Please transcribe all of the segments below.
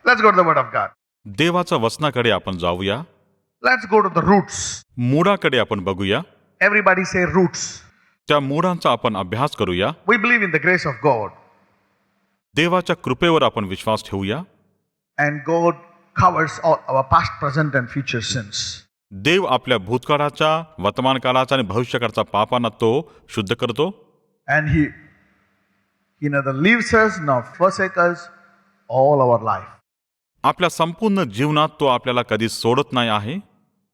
Let's go to the Word of God. देवाच्या वचनाकडे आपण जाऊया. Let's go to the roots. मूळाकडे आपण बघूया. Everybody say roots. त्या मूळांचा आपण अभ्यास करूया. We believe in the grace of God. देवाच्या कृपेवर आपण विश्वास ठेवूया. And God covers all our past, present and future sins. देव आपल्या भूतकाळाच्या, वर्तमान काळाच्या आणि भविष्यकाळाच्या पापांना तो शुद्ध करतो. And He neither leaves us nor forsakes us all our life. आपल्या संपूर्ण जीवनात तो आपल्याला कधी सोडत नाही आहे.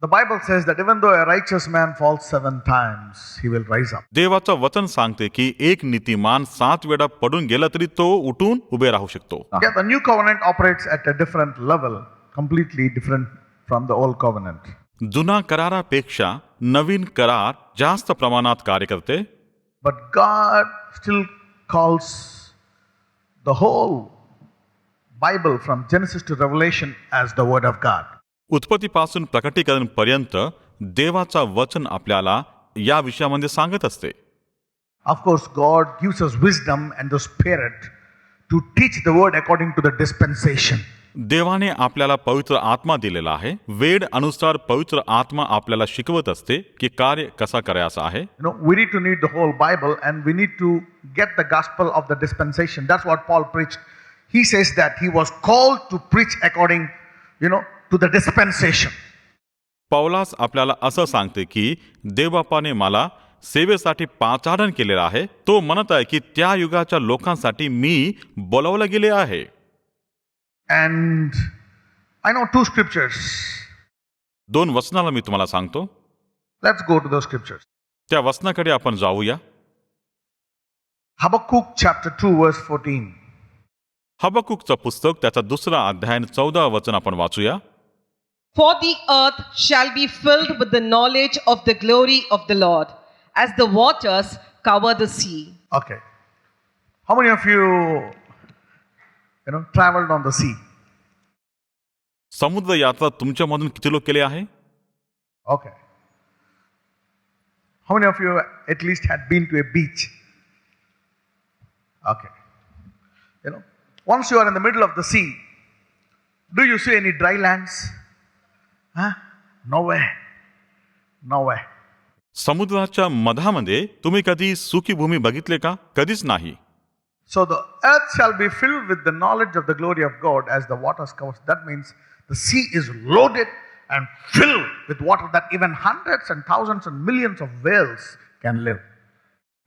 The Bible says that even though a righteous man falls 7 times, he will rise up. देवाचं वचन सांगते की एक नीतिमान 7 वेळा पडून गेला तरी तो उठून उभे राहू शकतो. Yeah, the new covenant operates at a different level, completely different from the old covenant. जुना करारापेक्षा नवीन करार जास्त प्रमाणात कार्य करते. But God still calls the whole Bible from Genesis to Revelation as the Word of God. उत्पत्तीपासून प्रकटीकरण पर्यंत देवाचा वचन आपल्याला या विषयामध्ये सांगत असते. Of course, God gives us wisdom and the Spirit to teach the Word according to the dispensation. देवाने आपल्याला पवित्र आत्मा दिलेला आहे. वेळ अनुसार पवित्र आत्मा आपल्याला शिकवत असते की कार्य कसा करायचं आहे. We need to read the whole Bible and we need to get the gospel of the dispensation. That's what Paul preached. He says that he was called to preach according, to the dispensation. पौलास आपल्याला असं सांगते की देवबापाने मला सेवेसाठी पाचारण केलेलं आहे. तो म्हणत आहे की त्या युगाच्या लोकांसाठी मी बोलावलं गेले आहे. And I know 2 scriptures. 2 वचनाला मी तुम्हाला सांगतो. Let's go to those scriptures. त्या वचनाकडे आपण जाऊया. Habakkuk chapter 2 verse 14. हबक्कुकचं पुस्तक त्याचा 2रा अध्याय 14 वचन आपण वाचूया. For the earth shall be filled with the knowledge of the glory of the Lord, as the waters cover the sea. Okay. How many of you, traveled on the sea? समुद्र यात्रा तुमच्यामधून किती लोक केले आहे? Okay. How many of you at least had been to a beach? Okay. Once you are in the middle of the sea, do you see any dry lands? Nowhere. Nowhere. समुद्राच्या मधामध्ये तुम्ही कधी सुकी भूमी बघितले का? कधीच नाही. So the earth shall be filled with the knowledge of the glory of God as the waters cover. That means the sea is loaded and filled with water that even hundreds and thousands and millions of whales can live.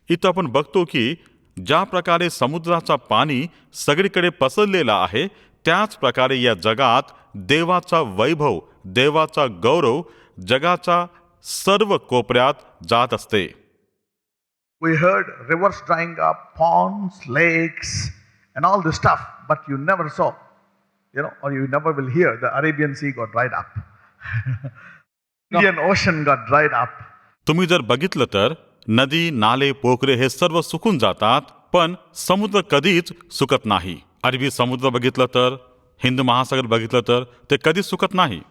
इथं आपण बघतो की ज्या प्रकारे समुद्राचा पाणी सगळीकडे पसरलेला आहे, त्याच प्रकारे या जगात देवाचा वैभव, देवाचा गौरव जगाच्या सर्व कोपऱ्यात जात असते. We heard rivers drying up, ponds, lakes, and all this stuff, but you never saw, or you never will hear the Arabian Sea got dried up. Indian Ocean got dried up. तुम्ही जर बघितलं तर नदी, नाले, पोखरे हे सर्व सुकून जातात, पण समुद्र कधीच सुकत नाही. अरबी समुद्र बघितलं तर, हिंद महासागर बघितलं तर ते कधीच सुकत नाही.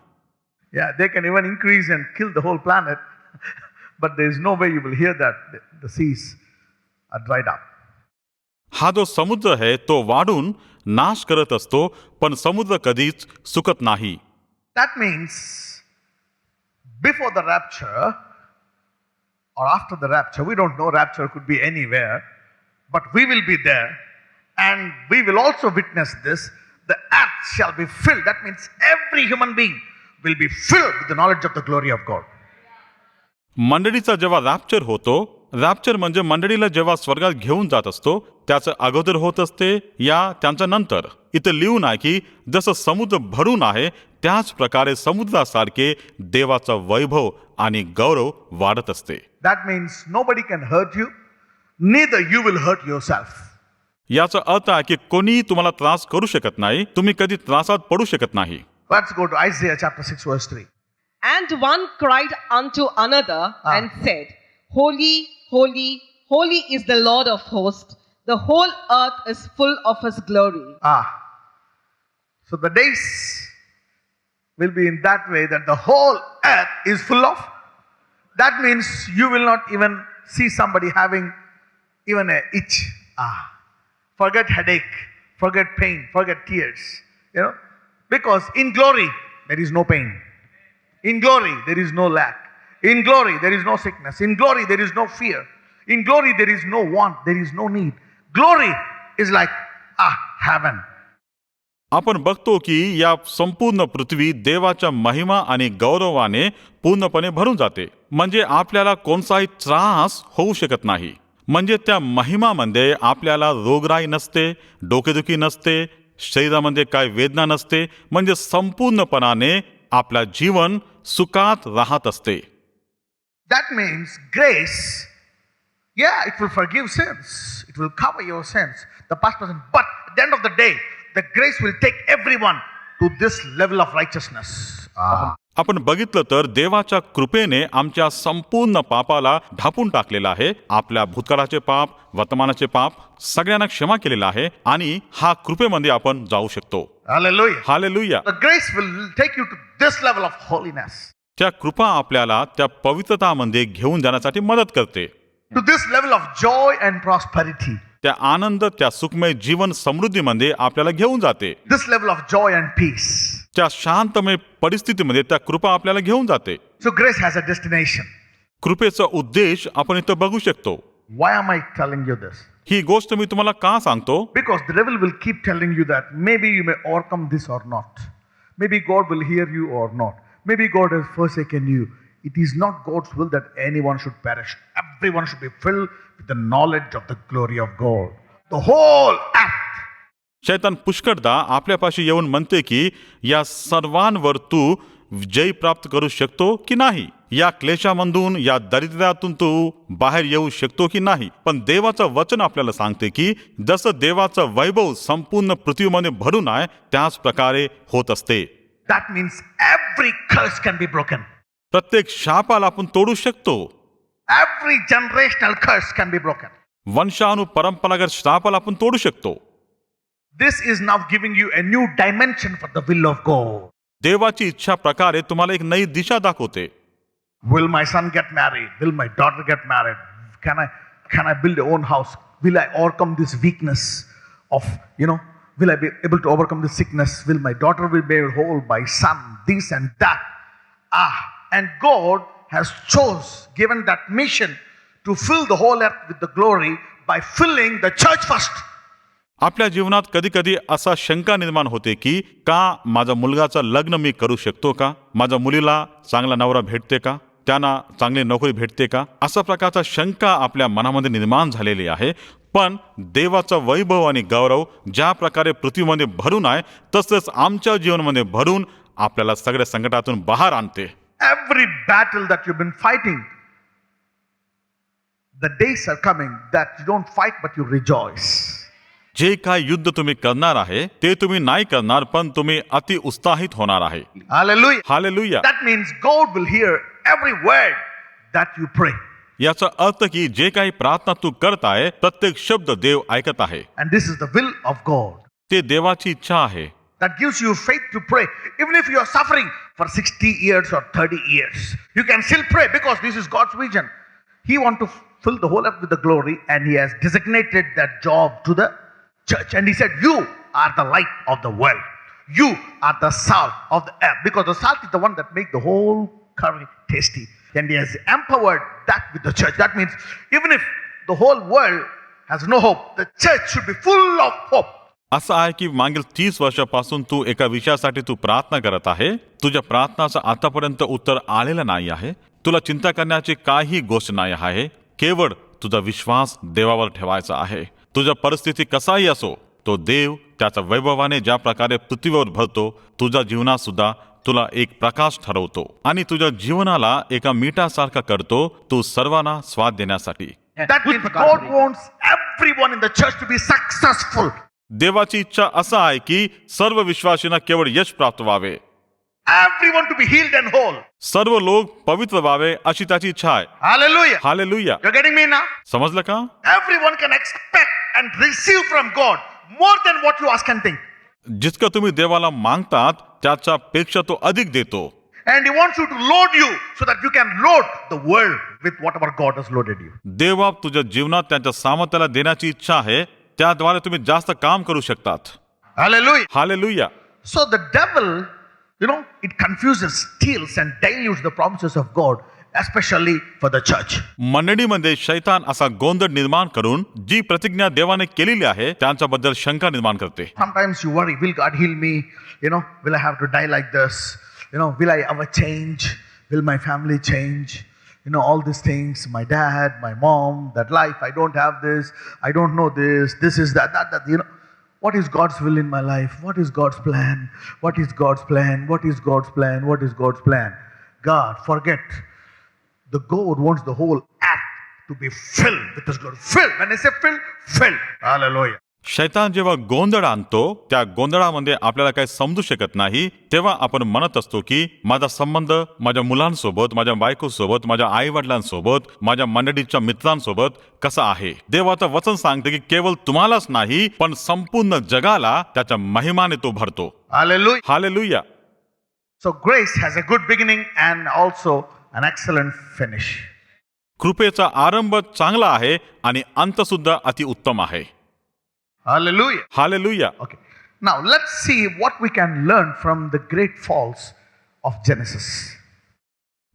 Yeah, they can even increase and kill the whole planet, but there is no way you will hear that the seas are dried up. हा जो समुद्र आहे तो वाढून नाश करत असतो, पण समुद्र कधीच सुकत नाही. That means before the rapture or after the rapture, we don't know, rapture could be anywhere, but we will be there and we will also witness this. The earth shall be filled. That means every human being will be filled with the knowledge of the glory of God. मंडळीचा जेव्हा rupture होतो, rupture म्हणजे मंडळीला जेव्हा स्वर्गात घेऊन जात असतो, त्याचं अगोदर होत असते या त्यांच्या नंतर. इथं लिहून आहे की जसं समुद्र भरून आहे त्याच प्रकारे समुद्रासारखे देवाचा वैभव आणि गौरव वाढत असते. That means nobody can hurt you, neither you will hurt yourself. याचा अर्थ आहे की कोणी तुम्हाला त्रास करू शकत नाही, तुम्ही कधी त्रासात पडू शकत नाही. Let's go to Isaiah chapter 6 verse 3. And one cried unto another and said, Holy, holy, holy is the Lord of hosts. The whole earth is full of his glory. So the days will be in that way that the whole earth is full of. That means you will not even see somebody having even an itch. Forget headache, forget pain, forget tears. Because in glory, there is no pain. In glory, there is no lack. In glory, there is no sickness. In glory, there is no fear. In glory, there is no want. There is no need. Glory is like, heaven. आपण बघतो की या संपूर्ण पृथ्वी देवाच्या महिमा आणि गौरवाने पूर्णपणे भरून जाते. म्हणजे आपल्याला कोणताही त्रास होऊ शकत नाही. म्हणजे त्या महिमामध्ये आपल्याला रोगराई नसते, डोकेदुखी नसते, शरीरामध्ये काय वेदना नसते. म्हणजे संपूर्णपणाने आपला जीवन सुखात राहत असते. That means grace, it will forgive sins. It will cover your sins, the past, present. But at the end of the day, the grace will take everyone to this level of righteousness. आपण बघितलं तर देवाच्या कृपेने आमच्या संपूर्ण पापाला ढापून टाकलेलं आहे. आपल्या भूतकाळाचे पाप, वर्तमानाचे पाप सगळ्यांना क्षमा केलेला आहे आणि हा कृपेमध्ये आपण जाऊ शकतो. Hallelujah. Hallelujah. The grace will take you to this level of holiness, त्या कृपा आपल्याला त्या पवित्रतामध्ये घेऊन जाण्यासाठी मदत करते. to this level of joy and prosperity, त्या आनंद, त्या सुखमय जीवन समृद्धीमध्ये आपल्याला घेऊन जाते. this level of joy and peace. त्या शांतमय परिस्थितीमध्ये त्या कृपा आपल्याला घेऊन जाते. So grace has a destination. कृपेचा उद्देश आपण इथं बघू शकतो. Why am I telling you this? ही गोष्ट मी तुम्हाला का सांगतो? Because the devil will keep telling you that maybe you may overcome this or not. Maybe God will hear you or not. Maybe God has forsaken you. It is not God's will that anyone should perish. Everyone should be filled with the knowledge of the glory of God. The whole earth. शैतान पुष्कळदा आपल्यापाशी येऊन म्हणते की या सर्वांवर तू जय प्राप्त करू शकतो की नाही, या क्लेशामधून, या दारिद्र्यातून तू बाहेर येऊ शकतो की नाही. पण देवाचं वचन आपल्याला सांगते की जसं देवाचं वैभव संपूर्ण पृथ्वीमध्ये भरून आहे त्याच प्रकारे होत असते. That means every curse can be broken. प्रत्येक शापाला आपण तोडू शकतो. Every generational curse can be broken. वंशानुपरंपरागत शापाला आपण तोडू शकतो. This is now giving you a new dimension for the will of God. देवाची इच्छा प्रकारे तुम्हाला एक नई दिशा दाखवते. Will my son get married? Will my daughter get married? Can I build a own house? Will I overcome this weakness of, will I be able to overcome this sickness? Will my daughter be made whole by son? This and that. And God has given that mission to fill the whole earth with the glory by filling the church first. आपल्या जीवनात कधी कधी असा शंका निर्माण होते की का माझा मुलगाचं लग्न मी करू शकतो का, माझ्या मुलीला चांगला नवरा भेटते का, त्यांना चांगली नोकरी भेटते का, असा प्रकारचा शंका आपल्या मनामध्ये निर्माण झालेली आहे. पण देवाचा वैभव आणि गौरव ज्या प्रकारे पृथ्वीमध्ये भरून आहे तसंच आमच्या जीवनामध्ये भरून आपल्याला सगळ्या संकटातून बाहेर आणते. Every battle that you've been fighting, the days are coming that you don't fight but you rejoice. जे काय युद्ध तुम्ही करणार आहे ते तुम्ही नाही करणार, पण तुम्ही अति उत्साहित होणार आहे. Hallelujah. Hallelujah. That means God will hear every word that you pray. याचा अर्थ की जे काही प्रार्थना तू करत आहे प्रत्येक शब्द देव ऐकत आहे. And this is the will of God. ते देवाची इच्छा आहे. That gives you faith to pray. Even if you are suffering for 60 years or 30 years, you can still pray because this is God's vision. He wants to fill the whole earth with the glory, and He has designated that job to the church. And He said, you are the light of the world. You are the salt of the earth, because the salt is the one that makes the whole curry tasty. And He has empowered that with the church. That means even if the whole world has no hope, the church should be full of hope. असं आहे की मागील 30 वर्षापासून तू एका विषयासाठी तू प्रार्थना करत आहे. तुझ्या प्रार्थनाचं आतापर्यंत उत्तर आलेलं नाही आहे. तुला चिंता करण्याची काही गोष्ट नाही आहे. केवळ तुझा विश्वास देवावर ठेवायचा आहे. तुझ्या परिस्थिती कसाही असो, तो देव त्याच्या वैभवाने ज्या प्रकारे पृथ्वीवर भरतो, तुझ्या जीवनात सुद्धा तुला एक प्रकाश ठरवतो आणि तुझ्या जीवनाला एका मीठासारखा करतो, तू सर्वांना स्वाद देण्यासाठी. That means God wants everyone in the church to be successful. देवाची इच्छा असा आहे की सर्व विश्वासींना केवळ यश प्राप्त व्हावे. Everyone to be healed and whole. सर्व लोक पवित्र व्हावे अशी त्याची इच्छा आहे. Hallelujah. Hallelujah. You're getting me now? समजलं का? Everyone can expect and receive from God more than what you ask and think. जितकं तुम्ही देवाला मागतात त्याच्यापेक्षा तो अधिक देतो. And He wants you to load you so that you can load the world with whatever God has loaded you. देवा तुझ्या जीवनात त्यांच्या सामर्थ्याला देण्याची इच्छा आहे. त्याद्वारे तुम्ही जास्त काम करू शकतात. Hallelujah. Hallelujah. So the devil, it confuses, steals, and dilutes the promises of God, especially for the church. मंडळीमध्ये शैतान असा गोंधळ निर्माण करून जी प्रतिज्ञा देवाने केलेली आहे त्यांच्याबद्दल शंका निर्माण करते. Sometimes you worry, will God heal me? Will I have to die like this? Will I ever change? Will my family change? All these things, my dad, my mom, that life, I don't have this, I don't know this is that. What is God's will in my life? What is God's plan? What is God's plan? What is God's plan? What is God's plan? God, forget. The God wants the whole act to be filled with His glory. Filled. When I say filled, filled. Hallelujah. शैतान जेव्हा गोंधळ आणतो त्या गोंधळामध्ये आपल्याला काही समजू शकत नाही तेव्हा आपण म्हणत असतो की माझा संबंध माझ्या मुलांसोबत, माझ्या बायकोसोबत, माझ्या आई वडिलांसोबत, माझ्या मंडळीच्या मित्रांसोबत कसा आहे. देवाचं वचन सांगते की केवळ तुम्हालाच नाही पण संपूर्ण जगाला त्याच्या महिमाने तो भरतो. Hallelujah. Hallelujah. So grace has a good beginning and also an excellent finish. कृपेचा आरंभ चांगला आहे आणि अंत सुद्धा अतिउत्तम आहे. Hallelujah. Hallelujah. Okay. Now let's see what we can learn from the great falls of Genesis.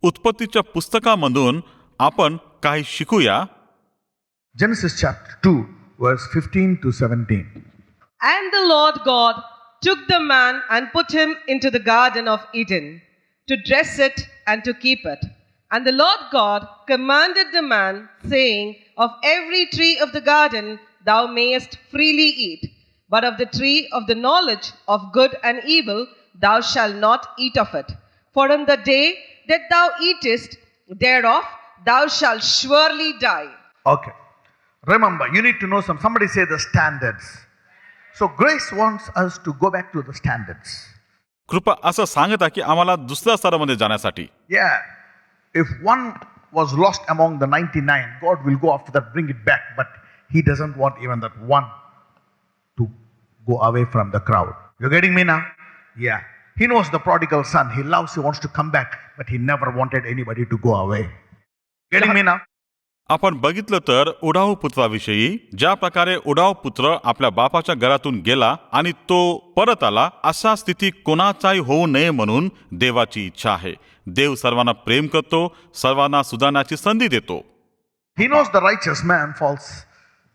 उत्पत्तीच्या पुस्तकामधून आपण काही शिकूया. Genesis chapter 2, verse 15 to 17. And the Lord God took the man and put him into the garden of Eden to dress it and to keep it. And the Lord God commanded the man, saying, of every tree of the garden thou mayest freely eat, but of the tree of the knowledge of good and evil thou shalt not eat of it. For in the day that thou eatest thereof, thou shalt surely die. Okay. Remember, you need to know somebody say the standards. So grace wants us to go back to the standards. कृपा असं सांगत आहे की आम्हाला दुसऱ्या स्तरामध्ये जाण्यासाठी. Yeah. If one was lost among the 99, God will go after that, bring it back, but He doesn't want even that one to go away from the crowd. You're getting me now? Yeah. He knows the prodigal son. He loves, he wants to come back, but he never wanted anybody to go away. Getting me now? आपण बघितलं तर उडाऊ पुत्राविषयी ज्या प्रकारे उडाऊ पुत्र आपल्या बापाच्या घरातून गेला आणि तो परत आला अशा स्थिती कोणाचाही होऊ नये म्हणून देवाची इच्छा आहे. देव सर्वांना प्रेम करतो, सर्वांना सुधारण्याची संधी देतो. He knows the righteous man falls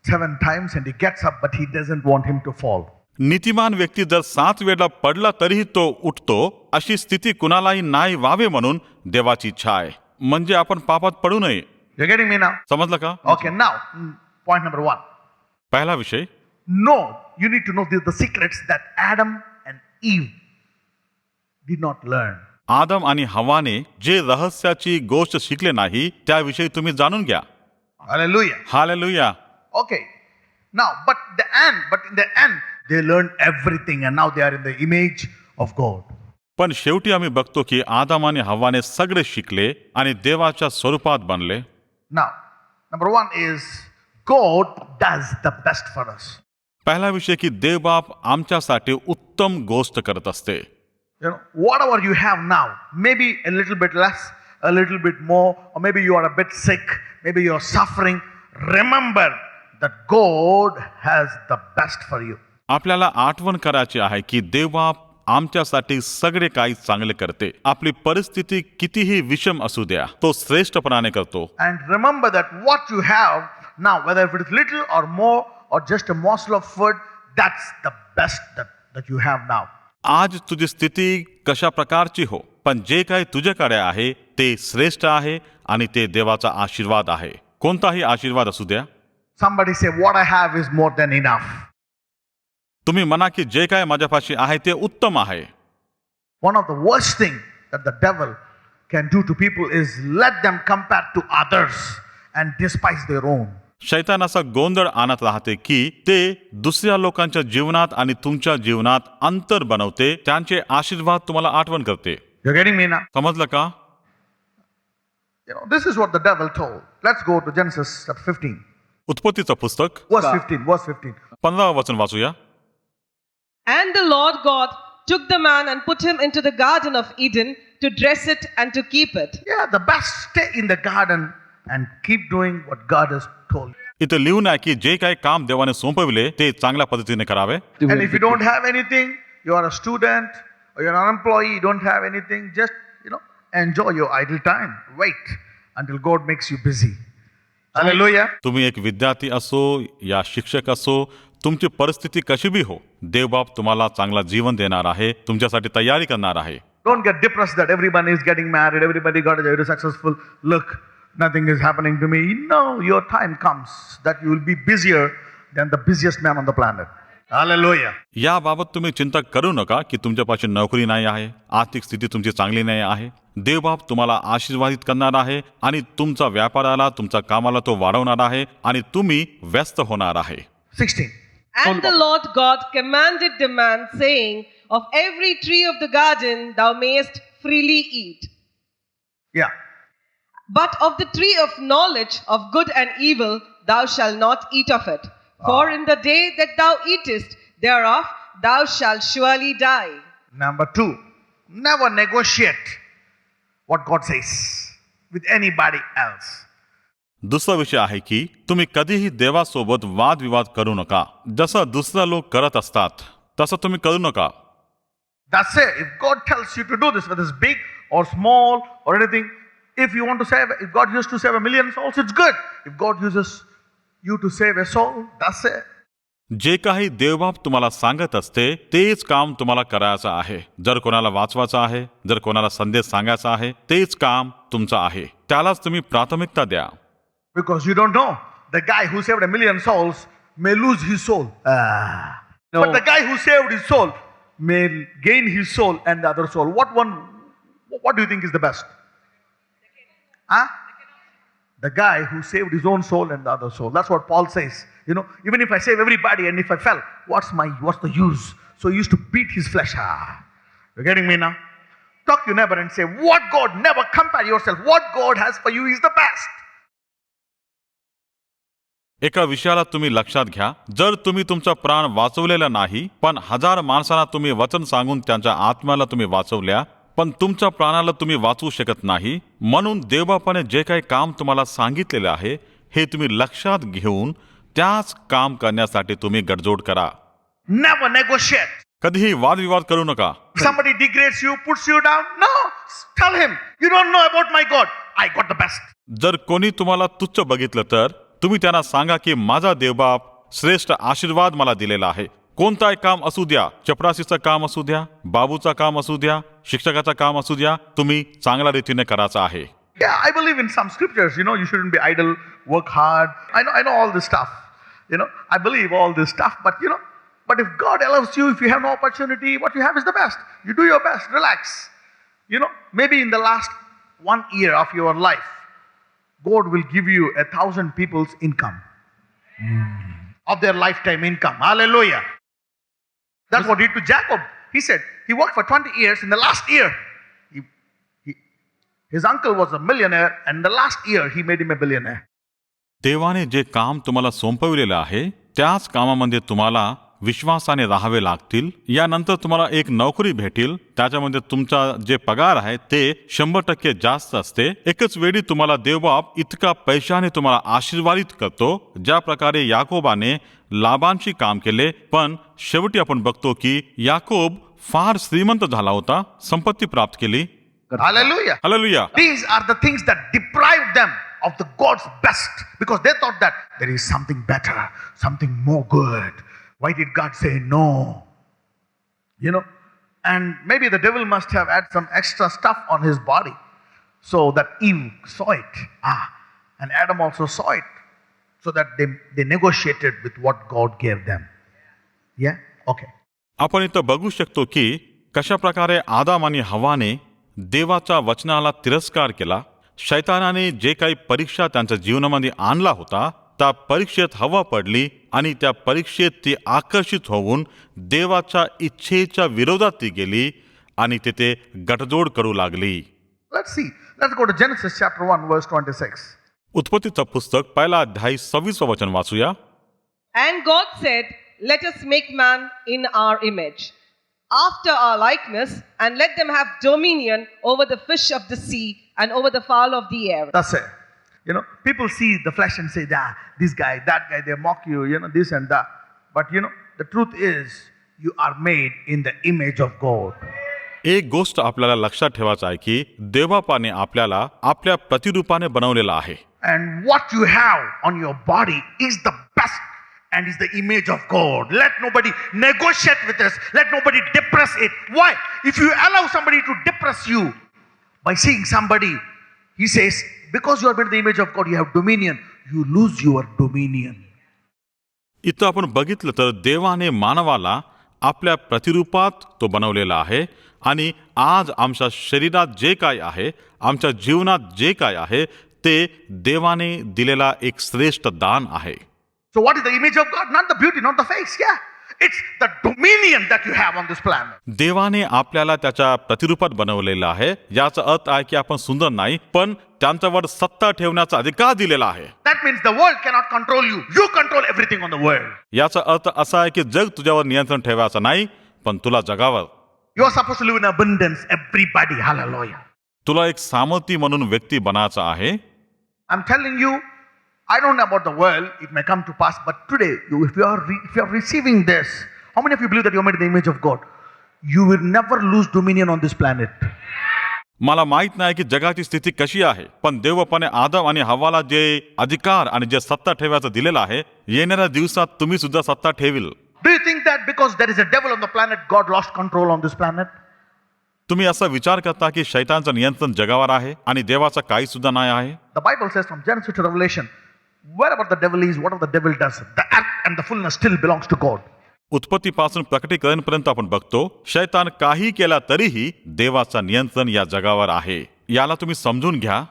7 times and he gets up, but he doesn't want him to fall. नीतिमान व्यक्ती जर 7 वेळा पडला तरीही तो उठतो. अशी स्थिती कुणालाही नाही व्हावे म्हणून देवाची इच्छा आहे. म्हणजे आपण पापात पडू नये. You're getting me now? समजलं का? Okay, now, point number 1. पहिला विषय, No, you need to know the secrets that Adam and Eve did not learn. आदम आणि हव्वाने जे रहस्याची गोष्ट शिकले नाही त्याविषयी तुम्ही जाणून घ्या. Hallelujah. Hallelujah. Okay. Now, but in the end, they learned everything and now they are in the image of God. पण शेवटी आम्ही बघतो की आदम आणि हव्वाने सगळे शिकले आणि देवाच्या स्वरूपात बनले. Now, number 1 is God does the best for us. पहिला विषय की देवबाप आमच्यासाठी उत्तम गोष्ट करत असते. Whatever you have now, maybe a little bit less, a little bit more, or maybe you are a bit sick, maybe you are suffering. Remember that God has the best for you. आपल्याला आठवण करायची आहे की देवबाप आमच्यासाठी सगळे काही चांगले करते. आपली परिस्थिती कितीही विषम असू द्या तो श्रेष्ठपणाने करतो. And remember that what you have now, whether it is little or more or just a morsel of food, that's the best that you have now. आज तुझी स्थिती कशा प्रकारची हो पण जे काही तुझ्याकडे आहे ते श्रेष्ठ आहे आणि ते देवाचा आशीर्वाद आहे. कोणताही आशीर्वाद असू द्या. Somebody say, what I have is more than enough. तुम्ही म्हणा की जे काय माझ्यापाशी आहे ते उत्तम आहे. One of the worst thing that the devil can do to people is let them compare to others and despise their own. शैतान असा गोंधळ आणत राहते की ते दुसऱ्या लोकांच्या जीवनात आणि तुमच्या जीवनात अंतर बनवते. त्यांचे आशीर्वाद तुम्हाला आठवण करते. You're getting me now? समजलं का? This is what the devil told. Let's go to Genesis chapter 15. उत्पत्तीचं पुस्तक Verse 15. 15 वचन वाचूया. And the Lord God took the man and put him into the garden of Eden to dress it and to keep it. Yeah, the best, stay in the garden and keep doing what God has told. इथं लिहून आहे की जे काही काम देवाने सोपविले ते चांगल्या पद्धतीने करावे. And if you don't have anything, you are a student, or you're an employee, you don't have anything, just, enjoy your idle time. Wait until God makes you busy. Hallelujah. तुम्ही एक विद्यार्थी असो या शिक्षक असो, तुमची परिस्थिती कशी बी हो, देवबाप तुम्हाला चांगला जीवन देणार आहे, तुमच्यासाठी तयारी करणार आहे. Don't get depressed that everyone is getting married, everybody got very successful. Look, nothing is happening to me. No, your time comes that you will be busier than the busiest man on the planet. Hallelujah. याबाबत तुम्ही चिंता करू नका की तुमच्यापाशी नोकरी नाही आहे, आर्थिक स्थिती तुमची चांगली नाही आहे. देवबाप तुम्हाला आशीर्वादित करणार आहे आणि तुमचा व्यापाराला, तुमच्या कामाला तो वाढवणार आहे आणि तुम्ही व्यस्त होणार आहे. 16. And the Lord God commanded the man, saying, of every tree of the garden thou mayest freely eat. Yeah. But of the tree of knowledge of good and evil thou shalt not eat of it. For in the day that thou eatest thereof thou shalt surely die. Number 2, never negotiate what God says with anybody else. दुसरा विषय आहे की तुम्ही कधीही देवासोबत वादविवाद करू नका. जसं दुसरे लोक करत असतात तसं तुम्ही करू नका. That's it. If God tells you to do this, whether it's big or small or anything, if you want to save, if God used to save 1,000,000 souls, it's good. If God uses you to save a soul, that's it. जे काही देवबाप तुम्हाला सांगत असते तेच काम तुम्हाला करायचं आहे. जर कोणाला वाचवायचं आहे, जर कोणाला संदेश सांगायचा आहे, तेच काम तुमचं आहे. त्यालाच तुम्ही प्राथमिकता द्या. Because you don't know. The guy who saved 1,000,000 souls may lose his soul. No. But the guy who saved his soul may gain his soul and the other soul. What do you think is the best? Huh? The guy who saved his own soul and the other soul. That's what Paul says. Even if I save everybody and if I fell, what's the use? So he used to beat his flesh. You're getting me now? Talk to your neighbor and say, what God, never compare yourself. What God has for you is the best. एका विषयाला तुम्ही लक्षात घ्या. जर तुम्ही तुमचा प्राण वाचवलेला नाही, पण 1000 माणसांना तुम्ही वचन सांगून त्यांच्या आत्म्याला तुम्ही वाचवल्या, पण तुमच्या प्राणाला तुम्ही वाचवू शकत नाही. म्हणून देवबापाने जे काही काम तुम्हाला सांगितलेले आहे हे तुम्ही लक्षात घेऊन त्याच काम करण्यासाठी तुम्ही गडजोड करा. Never negotiate. कधीही वादविवाद करू नका. Somebody degrades you, puts you down. No, tell him, you don't know about my God. I got the best. जर कोणी तुम्हाला तुच्छ बघितलं तर तुम्ही त्यांना सांगा की माझा देवबाप श्रेष्ठ आशीर्वाद मला दिलेला आहे. कोणताही काम असू द्या, चपरासीचं काम असू द्या, बाबूचं काम असू द्या, शिक्षकाचं काम असू द्या, तुम्ही चांगल्या रीतीने करायचं आहे. Yeah, I believe in some scriptures, you shouldn't be idle, work hard. I know all this stuff. I believe all this stuff, but if God allows you, if you have no opportunity, what you have is the best. You do your best, relax. Maybe in the last 1 year of your life, God will give you 1,000 people's income. Of their lifetime income. Hallelujah. That's what he did to Jacob. He said, he worked for 20 years. In the last year, his uncle was a millionaire, and in the last year, he made him a billionaire. देवाने जे काम तुम्हाला सोपविलेलं आहे त्याच कामामध्ये तुम्हाला विश्वासाने राहावे लागतील. यानंतर तुम्हाला एक नोकरी भेटेल, त्याच्यामध्ये तुमचा जे पगार आहे ते 100% जास्त असते. एकच वेळी तुम्हाला देवबाप इतका पैशाने तुम्हाला आशीर्वादित करतो. ज्या प्रकारे याकोबाने लाबानशी काम केले, पण शेवटी आपण बघतो की याकोब फार श्रीमंत झाला होता, संपत्ती प्राप्त केली. Hallelujah. Hallelujah. These are the things that deprived them of the God's best, because they thought that there is something better, something more good. Why did God say no? And maybe the devil must have had some extra stuff on his body so that Eve saw it. And Adam also saw it, so that they negotiated with what God gave them. Yeah? Okay. आपण इथं बघू शकतो की कशा प्रकारे आदाम आणि हव्वाने देवाच्या वचनाला तिरस्कार केला. शैतानाने जे काही परीक्षा त्यांच्या जीवनामध्ये आणला होता त्या परीक्षेत हवा पडली आणि त्या परीक्षेत ती आकर्षित होऊन देवाच्या इच्छेच्या विरोधात ती गेली आणि तिथे गटजोड करू लागली. Let's see. Let's go to Genesis chapter 1 verse 26. उत्पत्तीचं पुस्तक 1 अध्याय 26 वचन वाचूया. And God said, let us make man in our image, after our likeness, and let them have dominion over the fish of the sea and over the fowl of the air. That's it. People see the flesh and say, this guy, that guy, they mock you, this and that. But the truth is, you are made in the image of God. एक गोष्ट आपल्याला लक्षात ठेवायचं आहे की देवबापाने आपल्याला आपल्या प्रतिरूपाने बनवलेलं आहे. And what you have on your body is the best and is the image of God. Let nobody negotiate with us. Let nobody depress it. Why? If you allow somebody to depress you by seeing somebody, he says, because you are made in the image of God, you have dominion. You lose your dominion. इथं आपण बघितलं तर देवाने मानवाला आपल्या प्रतिरूपात तो बनवलेला आहे आणि आज आमच्या शरीरात जे काय आहे, आमच्या जीवनात जे काय आहे ते देवाने दिलेला एक श्रेष्ठ दान आहे. So what is the image of God? Not the beauty, not the face. Yeah. It's the dominion that you have on this planet. देवाने आपल्याला त्याच्या प्रतिरूपात बनवलेलं आहे. याचा अर्थ आहे की आपण सुंदर नाही, पण त्यांच्यावर सत्ता ठेवण्याचा अधिकार दिलेला आहे. That means the world cannot control you. You control everything on the world. याचा अर्थ असा आहे की जग तुझ्यावर नियंत्रण ठेवायचं नाही, पण तुला जगावर. You are supposed to live in abundance. Everybody. Hallelujah. तुला एक सामर्थी म्हणून व्यक्ती बनायचं आहे. I'm telling you, I don't know about the world. It may come to pass. But today, if you are receiving this, how many of you believe that you are made in the image of God? You will never lose dominion on this planet. मला माहित नाही की जगाची स्थिती कशी आहे, पण देवबापाने आदम आणि हव्वाला जे अधिकार आणि जे सत्ता ठेवायचं दिलेलं आहे, येणाऱ्या दिवसात तुम्ही सुद्धा सत्ता ठेवील. Do you think that because there is a devil on the planet, God lost control on this planet? तुम्ही असा विचार करता की शैतानचं नियंत्रण जगावर आहे आणि देवाचं काही सुद्धा नाही आहे? The Bible says from Genesis to Revelation, wherever the devil is, whatever the devil does, the earth and the fullness still belongs to God. उत्पत्तीपासून प्रकटीकरणपर्यंत आपण बघतो शैतान काही केला तरीही देवाचा नियंत्रण या जगावर आहे. याला तुम्ही समजून घ्या.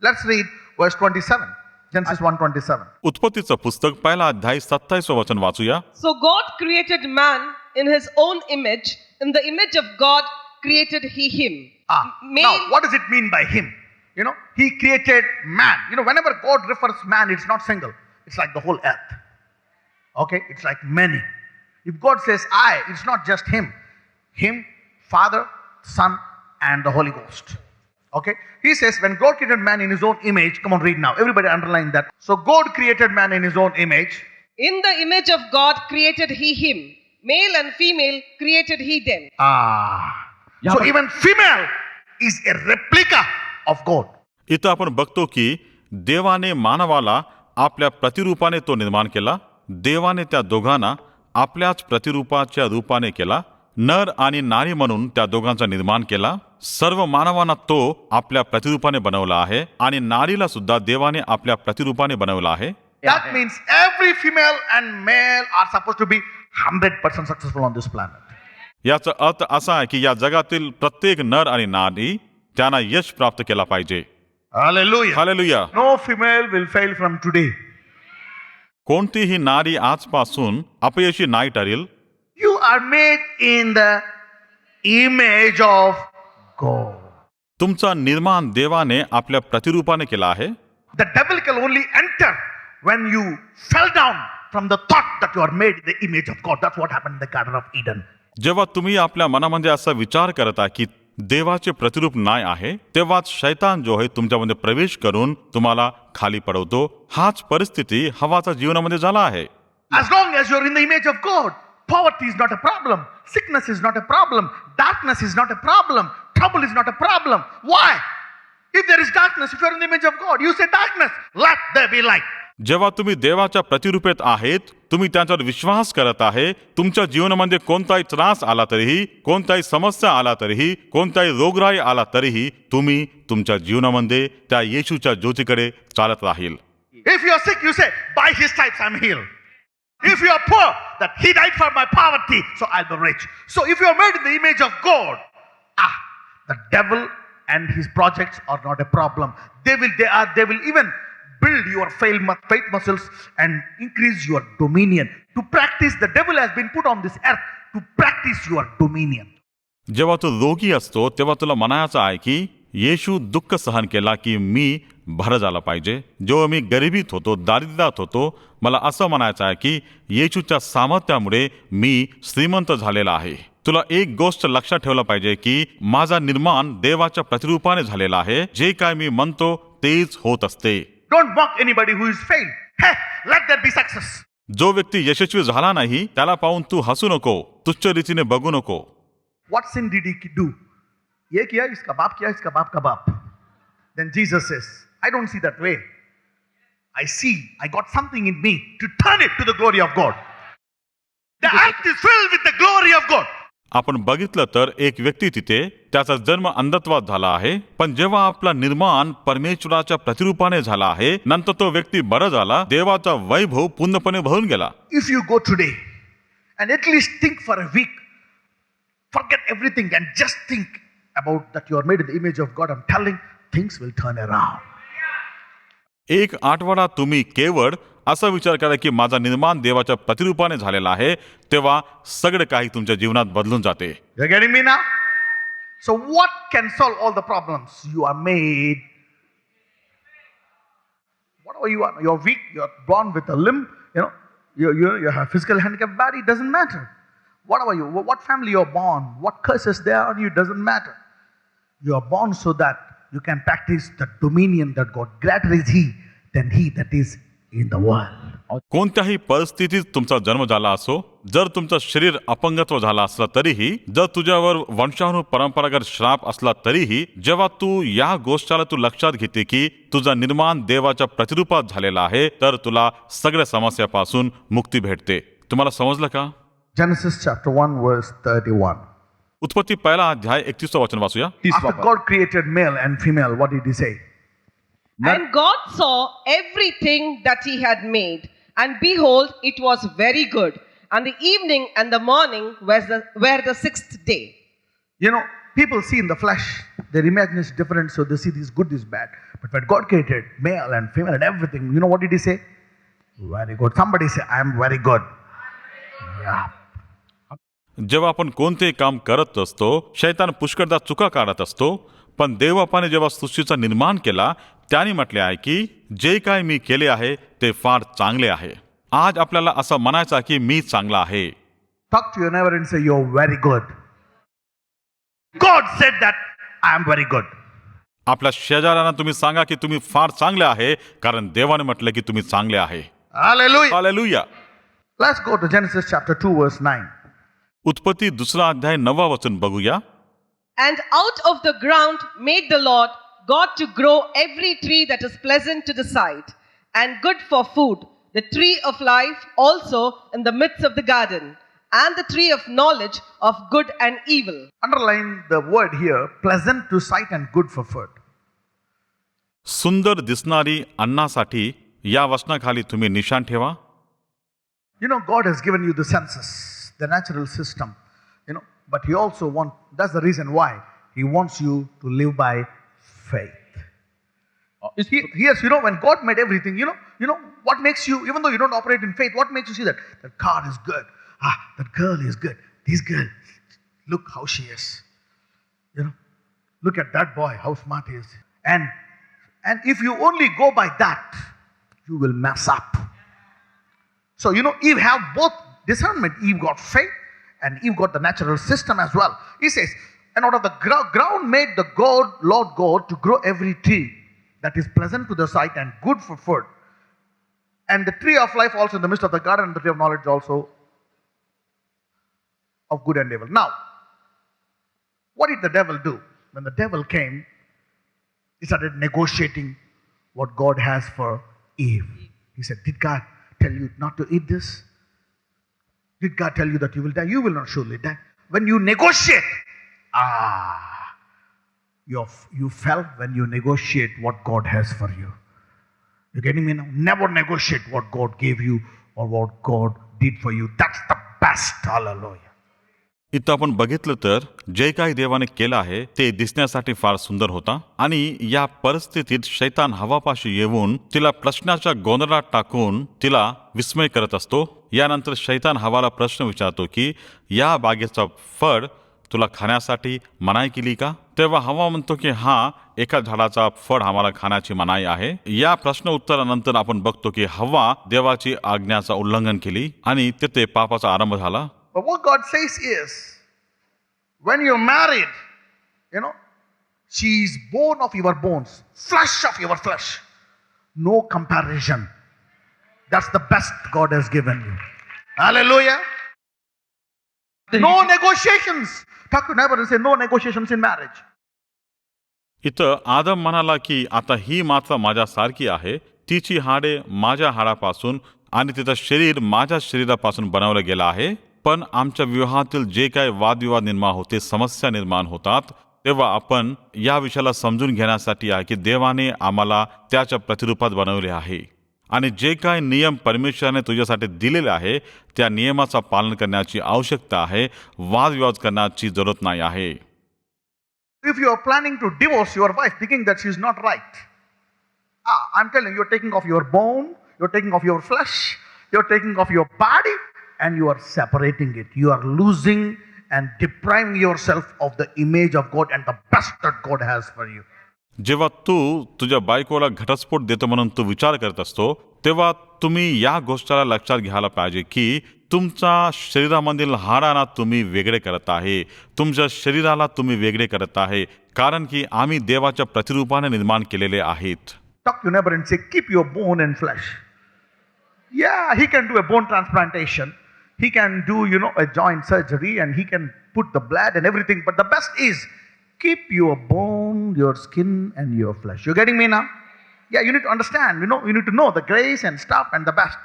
Let's read verse 27. Genesis 1:27. उत्पत्तीचं पुस्तक पहिला अध्याय 27 वचन वाचूया. So God created man in his own image. In the image of God created he him. Now, what does it mean by him? You know, he created man. You know, whenever God refers man, it's not single. It's like the whole earth. Okay? It's like many. If God says I, it's not just him. Him, Father, Son, and the Holy Ghost. Okay? He says when God created man in his own image, come on, read now. Everybody underline that. So God created man in his own image. In the image of God created he him. Male and female created he them. So even female is a replica of God. इथं आपण बघतो की देवाने मानवाला आपल्या प्रतिरूपाने तो निर्माण केला. देवाने त्या दोघांना आपल्याच प्रतिरूपाच्या रूपाने केला. नर आणि नारी म्हणून त्या दोघांचा निर्माण केला. सर्व मानवांना तो आपल्या प्रतिरूपाने बनवला आहे आणि नारीला सुद्धा देवाने आपल्या प्रतिरूपाने बनवला आहे. That means every female and male are supposed to be 100% successful on this planet. याचा अर्थ असा आहे की या जगातील प्रत्येक नर आणि नारी त्यांना यश प्राप्त केला पाहिजे. Hallelujah. Hallelujah. No female will fail from today. कोणतीही नारी आजपासून अपयशी नाही ठरेल. You are made in the image of God. तुमचा निर्माण देवाने आपल्या प्रतिरूपाने केला आहे. The devil can only enter when you fell down from the thought that you are made in the image of God. That's what happened in the Garden of Eden. जेव्हा तुम्ही आपल्या मनामध्ये असा विचार करता की देवाचे प्रतिरूप नाही आहे, तेव्हाच शैतान जो आहे तुमच्यामध्ये प्रवेश करून तुम्हाला खाली पडवतो. हाच परिस्थिती हवाचा जीवनामध्ये झाला आहे. As long as you're in the image of God, poverty is not a problem, sickness is not a problem, darkness is not a problem, trouble is not a problem. Why? If there is darkness, if you're in the image of God, you say darkness, let there be light. जेव्हा तुम्ही देवाच्या प्रतिरूपेत आहेत, तुम्ही त्यांच्यावर विश्वास करत आहे, तुमच्या जीवनामध्ये कोणताही त्रास आला तरीही, कोणताही समस्या आला तरीही, कोणताही रोगराई आला तरीही तुम्ही तुमच्या जीवनामध्ये त्या येशूच्या ज्योतीकडे चालत राहील. If you are sick, you say, by his stripes I'm healed. If you are poor, that he died for my poverty, so I'll be rich. So if you are made in the image of God, the devil and his projects are not a problem. They will even build your faith muscles and increase your dominion. To practice, the devil has been put on this earth to practice your dominion. जेव्हा तू रोगी असतो तेव्हा तुला म्हणायचं आहे की येशू दुःख सहन केला की मी भर झाला पाहिजे. जेव्हा मी गरिबीत होतो, दारिद्र्यात होतो, मला असं म्हणायचं आहे की येशूच्या सामर्थ्यामुळे मी श्रीमंत झालेला आहे. तुला एक गोष्ट लक्षात ठेवला पाहिजे की माझा निर्माण देवाच्या प्रतिरूपाने झालेला आहे. जे काय मी म्हणतो तेच होत असते. Don't mock anybody who is failed. Hey, let there be success. जो व्यक्ती यशस्वी झाला नाही त्याला पाहून तू हसू नको, तुच्छ रीतीने बघू नको. What sin did he do? ये किया, इसका बाप किया, इसका बाप का बाप. Then Jesus says, I don't see that way. I see, I got something in me to turn it to the glory of God. The act is filled with the glory of God. आपण बघितलं तर एक व्यक्ती तिथे त्याचा जन्म अंधत्वात झाला आहे, पण जेव्हा आपला निर्माण परमेश्वराच्या प्रतिरूपाने झाला आहे, नंतर तो व्यक्ती बरा झाला, देवाचा वैभव पूर्णपणे भरून गेला. If you go today and at least think for a week, forget everything and just think about that you are made in the image of God, I'm telling, things will turn around. एक आठवडा तुम्ही केवळ असा विचार करा की माझा निर्माण देवाच्या प्रतिरूपाने झालेला आहे, तेव्हा सगळं काही तुमच्या जीवनात बदलून जाते. You're getting me now? So what can solve all the problems? You are made. Whatever you are, you're weak, you're born with a limb, you have physical handicap body, it doesn't matter. Whatever you, what family you're born, what curses there on you, doesn't matter. You are born so that you can practice the dominion that God. Greater is He than he that is in the world. कोणत्याही परिस्थितीत तुमचा जन्म झाला असो, जर तुमचं शरीर अपंगत्व झाला असला तरीही, जर तुझ्यावर वंशानु परंपरागत श्राप असला तरीही, जेव्हा तू या गोष्टीला तू लक्षात घेते की तुझा निर्माण देवाच्या प्रतिरूपात झालेला आहे, तर तुला सगळ्या समस्यापासून मुक्ती भेटते. तुम्हाला समजलं का? Genesis chapter 1 verse 31. उत्पत्ती पहिला अध्याय 31 वचन वाचूया. After God created male and female, what did He say? And God saw everything that He had made, and behold, it was very good. And the evening and the morning were the sixth day. You know, people see in the flesh, their imagination is different, so they see this good, this bad. But when God created male and female and everything, you know what did He say? Very good. Somebody say, I am very good. Yeah. जेव्हा आपण कोणते काम करत असतो, शैतान पुष्कळदा चुका काढत असतो, पण देवबापाने जेव्हा सृष्टीचा निर्माण केला, त्याने म्हटले आहे की जे काय मी केले आहे ते फार चांगले आहे. आज आपल्याला असं म्हणायचं की मी चांगला आहे. Talk to your neighbor and say, you're very good. God said that I am very good. आपल्या शेजाऱ्यांना तुम्ही सांगा की तुम्ही फार चांगले आहे, कारण देवाने म्हटले की तुम्ही चांगले आहे. Hallelujah. Hallelujah. Let's go to Genesis chapter 2 verse 9. उत्पत्ती दुसरा अध्याय 9 वचन बघूया. And out of the ground made the Lord God to grow every tree that is pleasant to the sight and good for food, the tree of life also in the midst of the garden, and the tree of knowledge of good and evil. Underline the word here, pleasant to sight and good for food. सुंदर दिसणारी अन्नासाठी या वचनाखाली तुम्ही निशाण ठेवा. You know, God has given you the senses, the natural system, but He also that's the reason why He wants you to live by faith. Yes, when God made everything, what makes you, even though you don't operate in faith, what makes you see that car is good, that girl is good, this girl, look how she is, look at that boy, how smart he is. And if you only go by that, you will mess up. So, Eve have both discernment. Eve got faith and Eve got the natural system as well. He says, and out of the ground made the Lord God to grow every tree that is pleasant to the sight and good for food. And the tree of life also in the midst of the garden, and the tree of knowledge also of good and evil. Now, what did the devil do? When the devil came, he started negotiating what God has for Eve. He said, did God tell you not to eat this? Did God tell you that you will die? You will not surely die. When you negotiate, you fell when you negotiate what God has for you. You getting me now? Never negotiate what God gave you or what God did for you. That's the best. Hallelujah. इथं आपण बघितलं तर जे काही देवाने केलं आहे ते दिसण्यासाठी फार सुंदर होता, आणि या परिस्थितीत शैतान हवापाशी येऊन तिला प्रश्नाच्या गोंधळात टाकून तिला विस्मय करत असतो. यानंतर शैतान हवाला प्रश्न विचारतो की या बागेचा फळ तुला खाण्यासाठी मनाई केली का? तेव्हा हवा म्हणतो की हा, एका झाडाचा फळ आम्हाला खाण्याची मनाई आहे. या प्रश्न उत्तरानंतर आपण बघतो की हवा देवाची आज्ञाचा उल्लंघन केली आणि तिथे पापाचा आरंभ झाला. But what God says is, when you're married, she is bone of your bones, flesh of your flesh. No comparison. That's the best God has given you. Hallelujah. No negotiations. Talk to neighbor and say, no negotiations in marriage. इथं आदम म्हणाला की आता ही मात्र माझ्यासारखी आहे, तिची हाडे माझ्या हाडापासून आणि तिचं शरीर माझ्या शरीरापासून बनवलं गेलं आहे. पण आमच्या विवाहातील जे काही वादविवाद निर्माण होते, समस्या निर्माण होतात, तेव्हा आपण या विषयाला समजून घेण्यासाठी आहे की देवाने आम्हाला त्याच्या प्रतिरूपात बनवले आहे आणि जे काही नियम परमेश्वराने तुझ्यासाठी दिलेले आहे त्या नियमाचं पालन करण्याची आवश्यकता आहे. वादविवाद करण्याची जरूरत नाही आहे. If you are planning to divorce your wife thinking that she is not right, I'm telling you, you're taking off your bone, you're taking off your flesh, you're taking off your body, and you are separating it. You are losing and depriving yourself of the image of God and the best that God has for you. जेव्हा तू तुझ्या बायकोला घटस्फोट देतो म्हणून तू विचार करत असतो, तेव्हा तुम्ही या गोष्टीला लक्षात घ्यायला पाहिजे की तुमच्या शरीरामधील हाडांना तुम्ही वेगळे करत आहे, तुमच्या शरीराला तुम्ही वेगळे करत आहे, कारण की आम्ही देवाच्या प्रतिरूपाने निर्माण केलेले आहेत. Talk to your neighbor and say, keep your bone and flesh. Yeah, he can do a bone transplantation. He can do, a joint surgery, and he can put the blood and everything. But the best is, keep your bone, your skin, and your flesh. You're getting me now? Yeah, you need to understand, you need to know the grace and stuff and the best.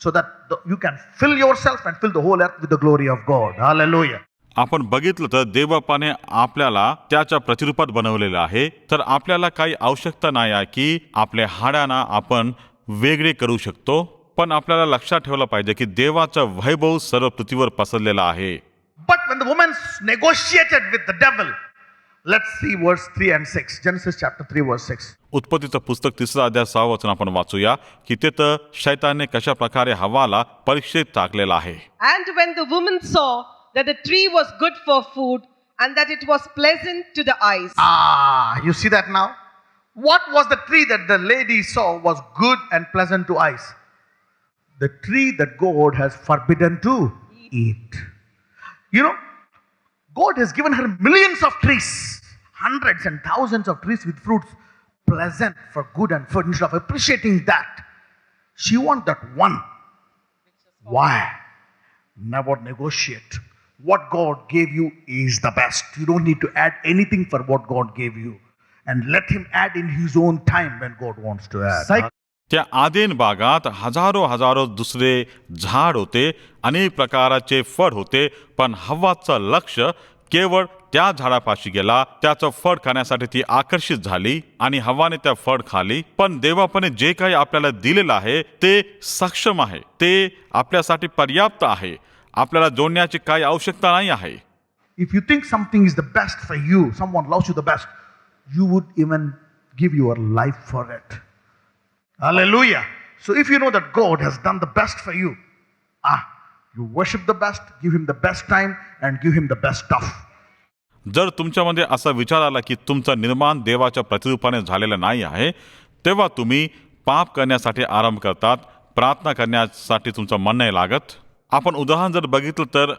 So that you can fill yourself and fill the whole earth with the glory of God. Hallelujah. आपण बघितलं तर देवबापाने आपल्याला त्याच्या प्रतिरूपात बनवलेलं आहे, तर आपल्याला काही आवश्यकता नाही आहे की आपल्या हाडांना आपण वेगळे करू शकतो. पण आपल्याला लक्षात ठेवलं पाहिजे की देवाचा वैभव सर्व पृथ्वीवर पसरलेला आहे. But when the woman negotiated with the devil, let's see verse 3 and 6. Genesis chapter 3 verse 6. उत्पत्तीचं पुस्तक 3 अध्याय 6 वचन आपण वाचूया की तिथं शैतानने कशा प्रकारे हव्वाला परीक्षेत टाकलेला आहे. And when the woman saw that the tree was good for food and that it was pleasant to the eyes. You see that now? What was the tree that the lady saw was good and pleasant to eyes? The tree that God has forbidden to eat. God has given her millions of trees, hundreds and thousands of trees with fruits, pleasant for good and food. Instead of appreciating that, she wants that one. Why? Never negotiate. What God gave you is the best. You don't need to add anything for what God gave you. And let Him add in His own time when God wants to add. त्या आदेन बागात हजारो दुसरे झाड होते, अनेक प्रकारचे फळ होते, पण हव्वाचं लक्ष केवळ त्या झाडापाशी गेला. त्याचं फळ खाण्यासाठी ती आकर्षित झाली आणि हव्वाने त्या फळ खाली. पण देवापणे जे काही आपल्याला दिलेलं आहे ते सक्षम आहे, ते आपल्यासाठी पर्याप्त आहे. आपल्याला जोडण्याची काही आवश्यकता नाही आहे. If you think something is the best for you, someone loves you the best, you would even give your life for it. Hallelujah. So if you know that God has done the best for you, you worship the best, give Him the best time and give Him the best stuff. जर तुमच्यामध्ये असा विचार आला की तुमचं निर्माण देवाच्या प्रतिरूपाने झालेलं नाही आहे, तेव्हा तुम्ही पाप करण्यासाठी आरंभ करतात, प्रार्थना करण्यासाठी तुमचं मन नाही लागत. आपण उदाहरण जर बघितलं तर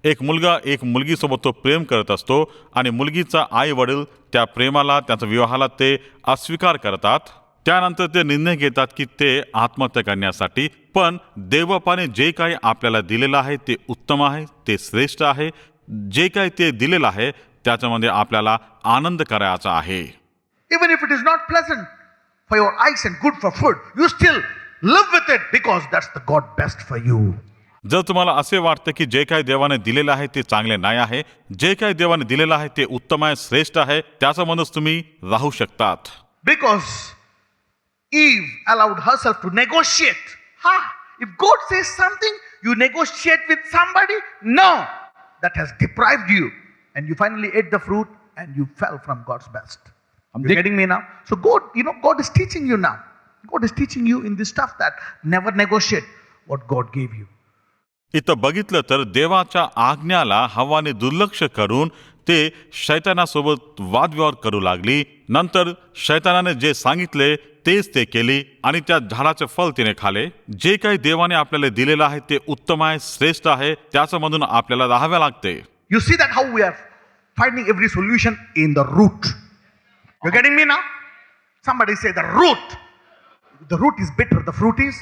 एक मुलगा एक मुलगीसोबत तो प्रेम करत असतो आणि मुलगीचा आई वडील त्या प्रेमाला, त्याच्या विवाहाला ते अस्वीकार करतात. त्यानंतर ते निर्णय घेतात की ते आत्महत्या करण्यासाठी. पण देवबापाने जे काही आपल्याला दिलेलं आहे ते उत्तम आहे, ते श्रेष्ठ आहे. जे काही ते दिलेलं आहे त्याच्यामध्ये आपल्याला आनंद करायचा आहे. Even if it is not pleasant for your eyes and good for food, you still live with it because that's the God best for you. जर तुम्हाला असे वाटतं की जे काही देवाने दिलेलं आहे ते चांगले नाही आहे, जे काही देवाने दिलेलं आहे ते उत्तम आहे, श्रेष्ठ आहे, त्याच्यामध्येच तुम्ही राहू शकतात. Because Eve allowed herself to negotiate. If God says something, you negotiate with somebody? No. That has deprived you. And you finally ate the fruit and you fell from God's best. You're getting me now? So God, God is teaching you now. God is teaching you in this stuff that never negotiate what God gave you. इथं बघितलं तर देवाच्या आज्ञाला हव्वाने दुर्लक्ष करून ते शैतानासोबत वादविवाद करू लागली. नंतर शैतानाने जे सांगितले तेच ते केली आणि त्या झाडाचे फळ तिने खाले. जे काही देवाने आपल्याला दिलेलं आहे ते उत्तम आहे, श्रेष्ठ आहे, त्याच्यामधून आपल्याला राहावे लागते. You see that how we are finding every solution in the root. You're getting me now? Somebody say the root. The root is bitter, the fruit is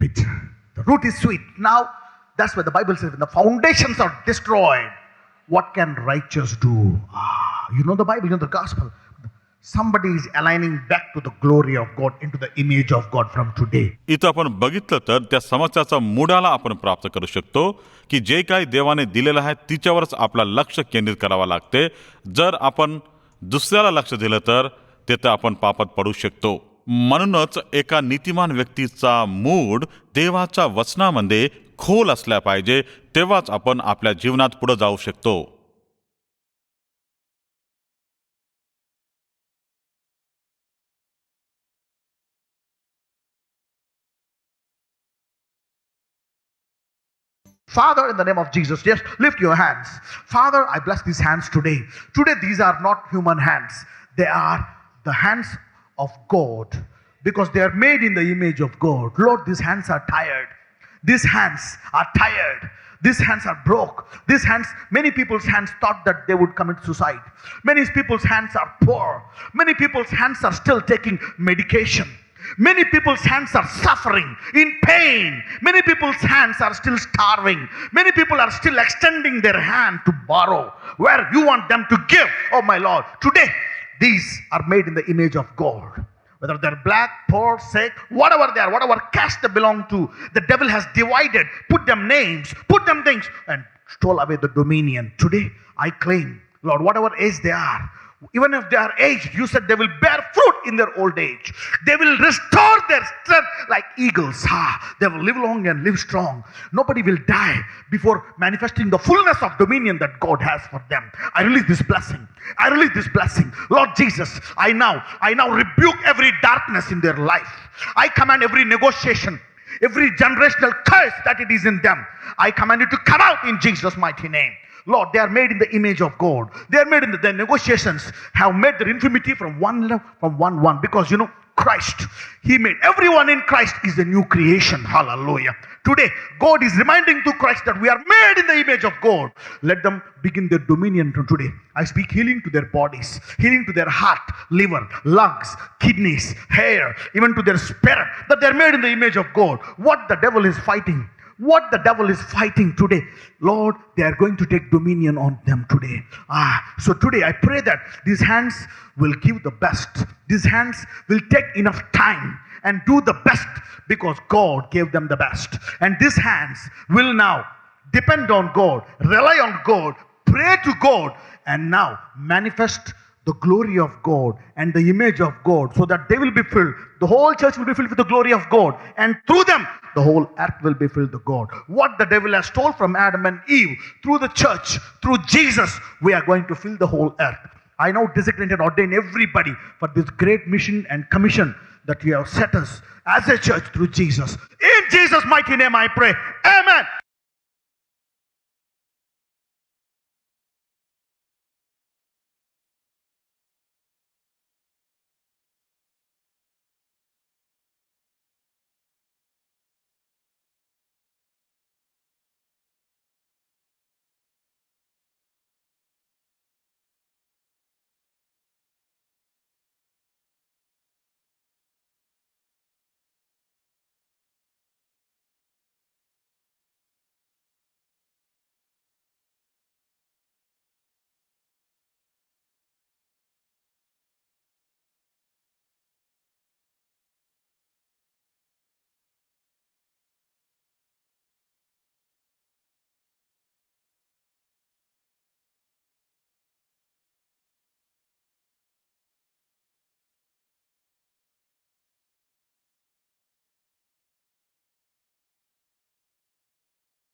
bitter. The root is sweet. Now, that's why the Bible says when the foundations are destroyed, what can righteous do? You know the Bible, you know the gospel. Somebody is aligning back to the glory of God, into the image of God from today. इथं आपण बघितलं तर त्या समस्याचा मुळाला आपण प्राप्त करू शकतो की जे काही देवाने दिलेलं आहे तिच्यावरच आपला लक्ष केंद्रित करावं लागते. जर आपण दुसऱ्याला लक्ष दिलं तर तिथं आपण पापात पडू शकतो. म्हणूनच एका नीतिमान व्यक्तीचा मूड देवाच्या वचनामध्ये खोल असला पाहिजे, तेव्हाच आपण आपल्या जीवनात पुढे जाऊ शकतो. Father, in the name of Jesus, just lift your hands. Father, I bless these hands today. Today, these are not human hands. They are the hands of God because they are made in the image of God. Lord, these hands are tired. These hands are tired. These hands are broke. These hands, many people's hands thought that they would commit suicide. Many people's hands are poor. Many people's hands are still taking medication. Many people's hands are suffering, in pain. Many people's hands are still starving. Many people are still extending their hand to borrow where you want them to give. Oh my Lord, today these are made in the image of God. Whether they're black, poor, sick, whatever they are, whatever caste they belong to, the devil has divided, put them names, put them things, and stole away the dominion. Today, I claim, Lord, whatever age they are, even if they are aged, you said they will bear fruit in their old age. They will restore their strength like eagles. They will live long and live strong. Nobody will die before manifesting the fullness of dominion that God has for them. I release this blessing. I release this blessing. Lord Jesus, I now rebuke every darkness in their life. I command every negotiation, every generational curse that it is in them, I command it to come out in Jesus' mighty name. Lord, they are made in the image of God. They are made in the negotiations have made their infirmity from one because Christ, He made everyone in Christ is a new creation. Hallelujah. Today, God is reminding to Christ that we are made in the image of God. Let them begin their dominion from today. I speak healing to their bodies, healing to their heart, liver, lungs, kidneys, hair, even to their spirit, that they are made in the image of God. What the devil is fighting today, Lord, they are going to take dominion on them today. So today I pray that these hands will give the best. These hands will take enough time and do the best because God gave them the best. And these hands will now depend on God, rely on God, pray to God, and now manifest the glory of God and the image of God so that they will be filled. The whole church will be filled with the glory of God, and through them the whole earth will be filled with God. What the devil has stole from Adam and Eve, through the church, through Jesus, we are going to fill the whole earth. I now designate and ordain everybody for this great mission and commission that you have set us as a church through Jesus. In Jesus' mighty name I pray. Amen.